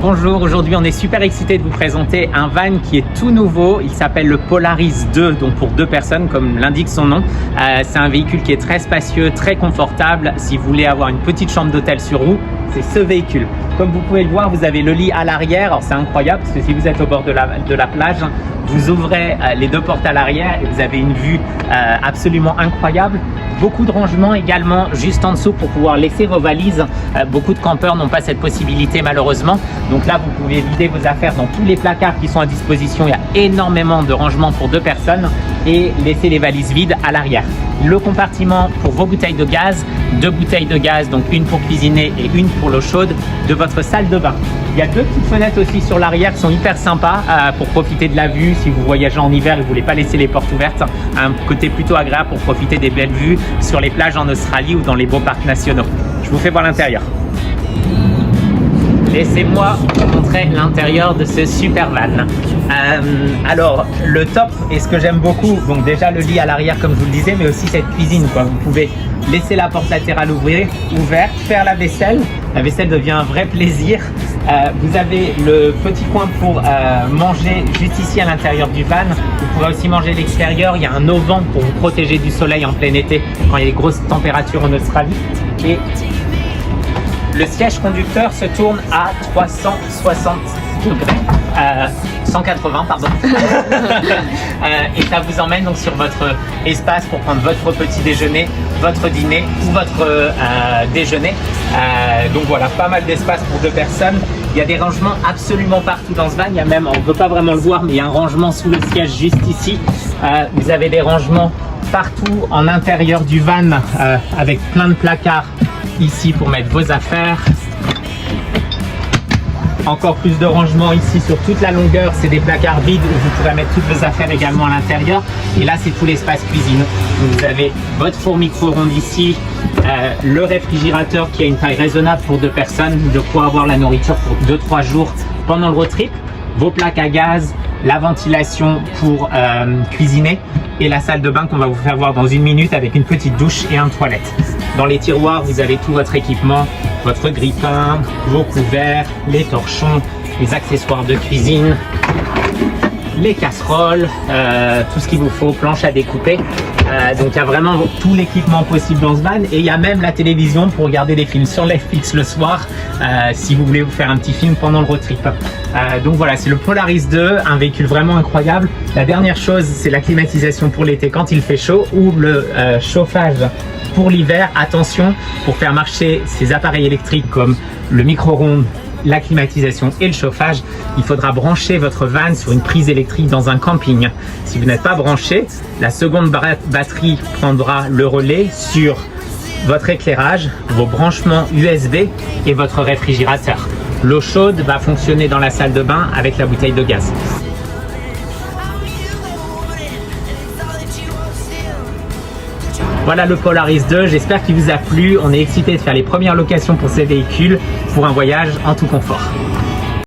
Bonjour, aujourd'hui on est super excité de vous présenter un van qui est tout nouveau. Il s'appelle le Polaris 2, donc pour deux personnes comme l'indique son nom. C'est un véhicule qui est très spacieux, très confortable. Si vous voulez avoir une petite chambre d'hôtel sur roue, c'est ce véhicule. Comme vous pouvez le voir, vous avez le lit à l'arrière. Alors c'est incroyable parce que si vous êtes au bord de la plage, vous ouvrez les deux portes à l'arrière et vous avez une vue absolument incroyable. Beaucoup de rangements également juste en dessous pour pouvoir laisser vos valises. Beaucoup de campeurs n'ont pas cette possibilité malheureusement. Donc là, vous pouvez vider vos affaires dans tous les placards qui sont à disposition. Il y a énormément de rangements pour deux personnes et laisser les valises vides à l'arrière. Le compartiment pour vos bouteilles de gaz, deux bouteilles de gaz, donc une pour cuisiner et une pour l'eau chaude de votre salle de bain. Il y a deux petites fenêtres aussi sur l'arrière qui sont hyper sympas pour profiter de la vue. Si vous voyagez en hiver et que vous ne voulez pas laisser les portes ouvertes, un côté plutôt agréable pour profiter des belles vues sur les plages en Australie ou dans les beaux parcs nationaux. Je vous fais voir l'intérieur. Laissez-moi vous montrer l'intérieur de ce super van. Alors, le top et ce que j'aime beaucoup, donc déjà le lit à l'arrière comme je vous le disais, mais aussi cette cuisine, quoi. Vous pouvez laisser la porte latérale ouverte, faire la vaisselle. La vaisselle devient un vrai plaisir. Vous avez le petit coin pour manger juste ici à l'intérieur du van. Vous pourrez aussi manger à l'extérieur. Il y a un auvent pour vous protéger du soleil en plein été quand il y a des grosses températures en Australie. Et le siège conducteur se tourne à 360 degrés, 180 pardon. Et ça vous emmène donc sur votre espace pour prendre votre petit déjeuner, votre dîner ou votre déjeuner. Donc voilà, pas mal d'espace pour deux personnes. Il y a des rangements absolument partout dans ce van. Il y a même, on ne peut pas vraiment le voir, mais il y a un rangement sous le siège juste ici. Vous avez des rangements partout en intérieur du van avec plein de placards ici pour mettre vos affaires. Encore plus de rangements ici sur toute la longueur, c'est des placards vides où vous pourrez mettre toutes vos affaires également à l'intérieur. Et là, c'est tout l'espace cuisine. Donc, vous avez votre four micro-ondes ici, le réfrigérateur qui a une taille raisonnable pour deux personnes, de quoi avoir la nourriture pour 2-3 jours pendant le road trip, vos plaques à gaz, la ventilation pour cuisiner et la salle de bain qu'on va vous faire voir dans une minute avec une petite douche et un toilette. Dans les tiroirs, vous avez tout votre équipement, votre grille-pain, vos couverts, les torchons, les accessoires de cuisine, les casseroles, tout ce qu'il vous faut, planche à découper. Donc il y a vraiment tout l'équipement possible dans ce van et il y a même la télévision pour regarder des films sur Netflix le soir si vous voulez vous faire un petit film pendant le road trip. Donc voilà, c'est le Polaris 2, un véhicule vraiment incroyable. La dernière chose, c'est la climatisation pour l'été quand il fait chaud ou le chauffage pour l'hiver. Attention, pour faire marcher ces appareils électriques comme le micro-ondes, la climatisation et le chauffage, il faudra brancher votre van sur une prise électrique dans un camping. Si vous n'êtes pas branché, la seconde batterie prendra le relais sur votre éclairage, vos branchements USB et votre réfrigérateur. L'eau chaude va fonctionner dans la salle de bain avec la bouteille de gaz. Voilà le Polaris 2, j'espère qu'il vous a plu. On est excités de faire les premières locations pour ces véhicules pour un voyage en tout confort.